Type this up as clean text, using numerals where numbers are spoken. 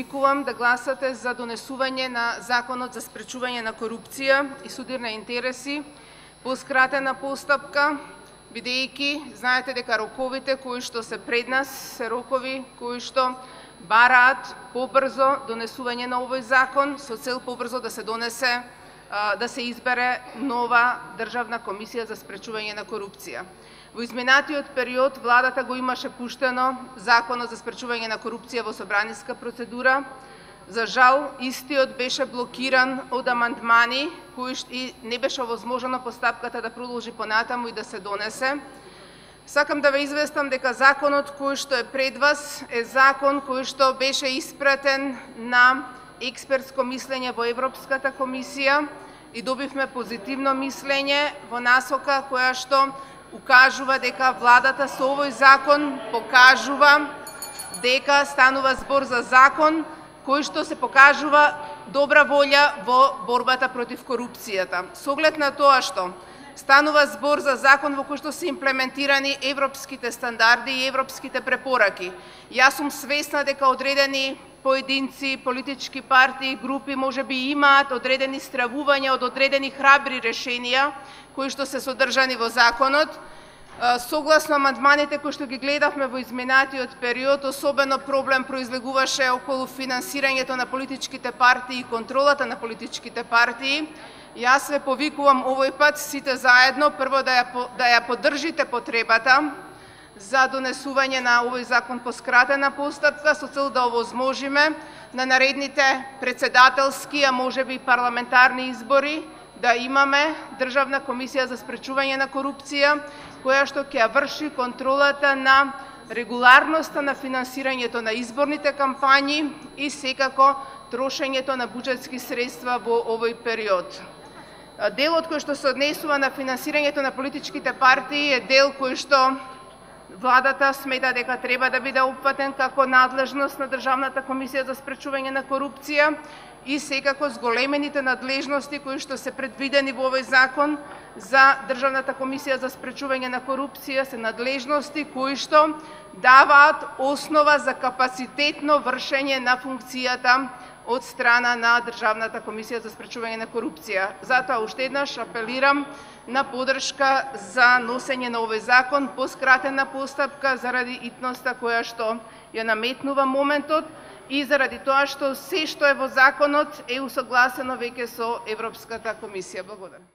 повикувам да гласате за донесување на Законот за спречување на корупција и судир на интереси по скратена постапка, бидејќи знаете дека роковите кои што се пред нас се рокови кои што бараат побрзо донесување на овој закон со цел побрзо да се донесе да се избере нова Државна комисија за спречување на корупција. Во изминатиот период владата го имаше пуштено Законот за спречување на корупција во собраниска процедура. За жал, истиот беше блокиран од амандмани и не беше овозможено постапката да продолжи понатаму и да се донесе. Сакам да ве известам дека законот кој што е пред вас е закон кој што беше испратен на експертско мислење во Европската комисија и добивме позитивно мислење во насока која што укажува дека владата со овој закон покажува дека станува збор за закон кој што се покажува добра волја во борбата против корупцијата. Со оглед на тоа што станува збор за закон во кој што се имплементирани европските стандарди и европските препораки. Јас сум свесна дека одредени поединци, политички партии, групи можеби имаат одредени стравувања од одредени храбри решенија кои што се содржани во законот. Согласно амандманите кои што ги гледавме во изминатиот период, особено проблем произлегуваше околу финансирањето на политичките партии и контролата на политичките партии. Јас ве повикувам овој пат сите заедно прво да ја поддржите потребата за донесување на овој закон по скратена постапка со цел да овозможиме на наредните председателски, а можеби и парламентарни избори да имаме Државна комисија за спречување на корупција, која што ќе врши контролата на регуларноста на финансирањето на изборните кампањи и секако трошењето на буџетски средства во овој период. Делот кој што се однесува на финансирањето на политичките партии е дел кој што владата смета дека треба да биде опфатен како надлежност на Државната комисија за спречување на корупција и секако зголемените надлежности кои што се предвидени во овој закон за Државната комисија за спречување на корупција се надлежности кои што даваат основа за капацитетно вршење на функцијата од страна на Државната комисија за спречување на корупција. Затоа уште еднаш апелирам на поддршка за носење на овој закон по скратена постапка заради итноста која што ја наметнува моментот и заради тоа што се што е во законот е усогласено веќе со Европската комисија. Благодарам.